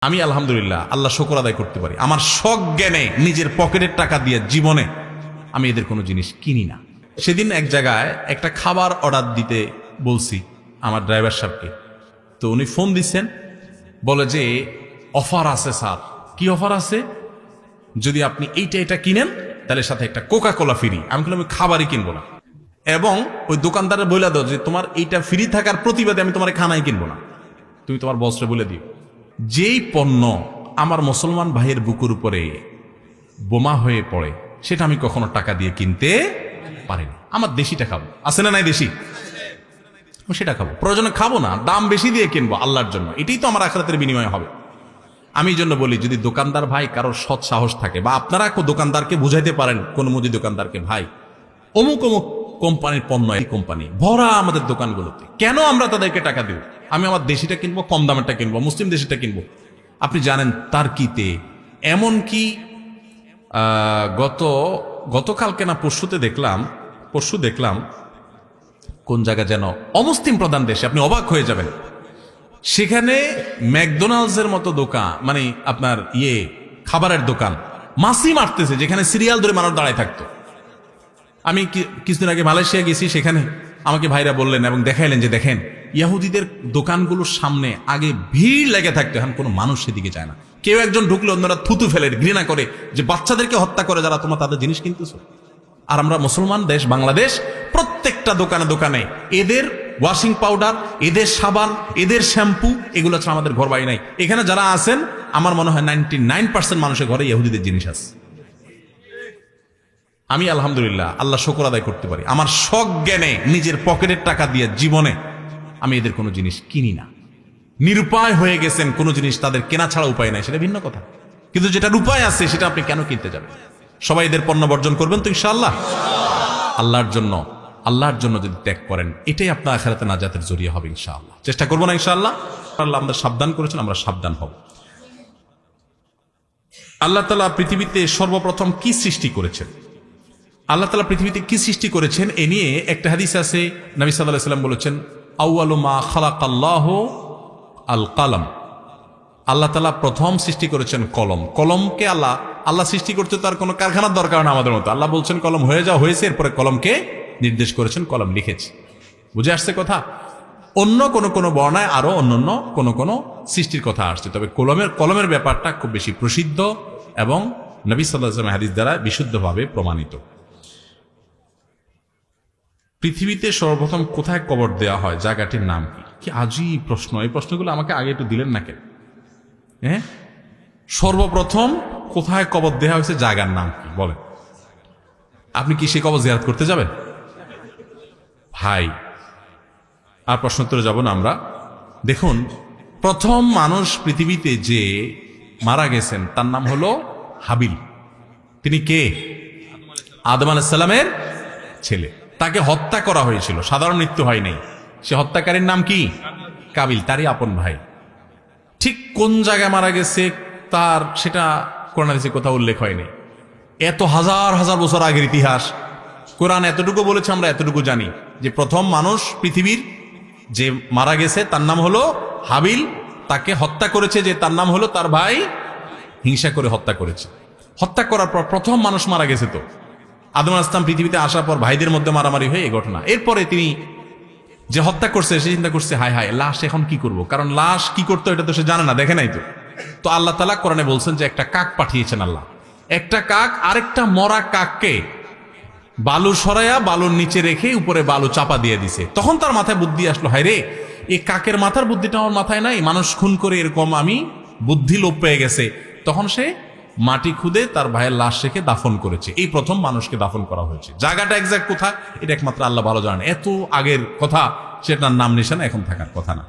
আমি আলহামদুলিল্লাহ আল্লাহ শুকর আদায় করতে পারি, আমার সজ্ঞানে নিজের পকেটের টাকা দিয়ে জীবনে আমি এদের কোনো জিনিস কিনি না। সেদিন এক জায়গায় একটা খাবার অর্ডার দিতে বলছি আমার ড্রাইভার সাহেবকে, তো উনি ফোন দিচ্ছেন, বলে যে অফার আছে স্যার। কি অফার আছে? যদি আপনি এইটা কিনেন তাহলে সাথে একটা কোকা কোলা ফ্রি। আমি বললাম আমি খাবারই কিনবো না, এবং ওই দোকানদারে বলে দাও যে তোমার এইটা ফ্রি থাকার প্রতিবাদে আমি তোমার খানাই কিনবো না, তুমি তোমার বসরে বলে দিও। যেই পণ্য আমার মুসলমান ভাইয়ের বুকুর উপরে বোমা হয়ে পড়ে সেটা আমি কখনো টাকা দিয়ে কিনতে পারিনি। আমার দেশিটা খাবো, আছে না নাই দেশি, সেটা খাবো, প্রয়োজনে খাবো না, দাম বেশি দিয়ে কিনবো আল্লাহর জন্য, এটাই তো আমার আখিরাতের বিনিময় হবে। আমি এই জন্য বলি, যদি দোকানদার ভাই কারোর সৎ সাহস থাকে, বা আপনারা দোকানদারকে বুঝাইতে পারেন, কোন মুদি দোকানদারকে, ভাই অমুক অমুক কোম্পানির পণ্য, এই কোম্পানি ভরা আমাদের দোকানগুলোতে, কেন আমরা তাদেরকে টাকা দিব? আমি আমার দেশিটা কিনবো, কম দামেরটা কিনবো, মুসলিম দেশিটা কিনবো। আপনি জানেন তার কিতে এমন কি গতকালকে না পরশু দেখলাম কোন জায়গা যেন অমুসলিম প্রধান দেশে, আপনি অবাক হয়ে যাবেন, সেখানে ম্যাকডোনাল্ডসের মতো দোকান, মানে আপনার খাবারের দোকান মাছি মারতেছে, যেখানে সিরিয়াল ধরে মানুষ দাঁড়ায় থাকতো। আমি কিছুদিন আগে মালয়েশিয়া গেছি, সেখানে আমাকে ভাইরা বললেন এবং দেখাইলেন যে দেখেন ইহুদিদের দোকানগুলোর সামনে আগে ভিড় লেগে থাকতো, এখন কোনো মানুষ সেদিকে যায় না। কেউ একজন ঢুকলে অন্যরা থুতু ফেলে ঘৃণা করে, যে বাচ্চাদেরকে হত্যা করে যারা তোমরা তাদের জিনিস কিনতেছো। আর আমরা মুসলমান দেশ বাংলাদেশ, প্রত্যেকটা দোকানে দোকানে এদের ওয়াশিং পাউডার, এদের সাবান, এদের শ্যাম্পু, এগুলো ছাড়া আমাদের ঘর বাড়ি নাই। এখানে যারা আছেন আমার মনে হয় 99% মানুষের ঘরে ইহুদিদের জিনিস আছে। আমি আলহামদুলিল্লাহ আল্লাহ শুকর আদায় করতে পারি, আমার সজ্ঞানে নিজের পকেটের টাকা দিয়ে জীবনে আমি এদের কোনো জিনিস কিনি না। নিরুপায় হয়ে গেছেন, কোনো জিনিস তাদের কেনা ছাড়া উপায় নাই, সেটা ভিন্ন কথা, কিন্তু যেটার উপায় আছে সেটা আপনি কেন কিনতে যাবেন? সবাই এদের পণ্য বর্জন করবেন তো ইনশাআল্লাহ। আল্লাহর জন্য যদি ত্যাগ করেন, এটাই আপনার আখিরাতে নাজাতের জরিয়া হবে ইনশাআল্লাহ। চেষ্টা করবো না ইনশাআল্লাহ? আল্লাহ আমাদের সাবধান করেছেন, আমরা সাবধান হব। আল্লাহ তাআলা পৃথিবীতে সর্বপ্রথম কি সৃষ্টি করেছেন? আল্লাহ তাআলা পৃথিবীতে কি সৃষ্টি করেছেন এ নিয়ে একটা হাদিস আছে, নবী সাল্লাল্লাহু আলাইহি ওয়াসাল্লাম বলেছেন, আউয়ালু মা খালাকাল্লাহু আল কালাম। আল্লাহ তাআলা প্রথম সৃষ্টি করেছেন কলম। কলমকে আল্লাহ সৃষ্টি করতে তার কোনো কারখানার দরকার না আমাদের মতো। আল্লাহ বলছেন কলম হয়ে যাওয়া হয়েছে, এরপরে কলমকে নির্দেশ করেছেন, কলম লিখেছে। বুঝে আসছে কথা? অন্য কোন বর্ণায় আরো অন্যান্য কোন সৃষ্টির কথা আসছে, তবে কলমের ব্যাপারটা খুব বেশি প্রসিদ্ধ এবং নবী সাল্লাল্লাহু আলাইহি ওয়াসাল্লাম হাদিস দ্বারা বিশুদ্ধভাবে প্রমাণিত। পৃথিবীতে সর্বপ্রথম কোথায় কবর দেওয়া হয়, জায়গাটির নাম কি? কি আজীব প্রশ্ন! এই প্রশ্নগুলো আমাকে আগে একটু দিলেন না কেন? হ্যাঁ, সর্বপ্রথম কোথায় কবর দেওয়া হয়েছে, জায়গার নাম কি বলেন? আপনি কি সে কবর জিয়ারত করতে যাবেন? ভাই, আর প্রশ্নোত্তরে যাব না আমরা। দেখুন, প্রথম মানুষ পৃথিবীতে যে মারা গেছেন তার নাম হলো হাবিল। তিনি কে? আদম আলাইহিস সালামের ছেলে। তাকে হত্যা করা হয়েছিল, সাধারণ মৃত্যু হয় নাই। সে হত্যাকারীর নাম কি? কাবিল, তারই আপন ভাই। ঠিক কোন জায়গায় মারা গেছে তার সেটা কোরআন হাদিসে কোথাও উল্লেখ হয়নি। এত হাজার হাজার বছর আগের ইতিহাস, কোরআন এতটুকু বলেছে, আমরা এতটুকু জানি যে প্রথম মানুষ পৃথিবীর যে মারা গেছে তার নাম হলো হাবিল। তাকে হত্যা করেছে যে তার নাম হলো তার ভাই, হিংসা করে হত্যা করেছে। হত্যা করার পর প্রথম মানুষ মারা গেছে। তো আদম আলাইহিস সালাম পৃথিবীতে আসার পর ভাইদের মধ্যে মারামারি হয়ে এই ঘটনা। এরপরে তিনি যে হত্যা করছে সে চিন্তা করছে, হায় হায়, লাশ এখন কি করব? কারণ লাশ কি করতো এটা তো সে জানে না, দেখে নাই। তো আল্লাহ তাআলা কোরআনে বলছেন যে একটা কাক পাঠিয়েছেন আল্লাহ। একটা কাক আরেকটা মরা কাককে বালু সরাইয়া বালুর নিচে রেখে উপরে বালু চাপা দিয়ে দিছে। তখন তার মাথায় বুদ্ধি আসলো, হায় রে, এই কাকের মাথার বুদ্ধিটা আমার মাথায় নাই, মানুষ খুন করে এরকম আমি বুদ্ধি লোপ পেয়ে গেছে। তখন সে মাটি খুদে তার ভাইয়ের লাশ রেখে দাফন করেছে। এই প্রথম মানুষকে দাফন করা হয়েছে। জায়গাটা এক্সাক্ট কোথায় এটা একমাত্র আল্লাহ ভালো জানেন। এত আগের কথা, সেটার নাম নিশানা এখন থাকার কথা না।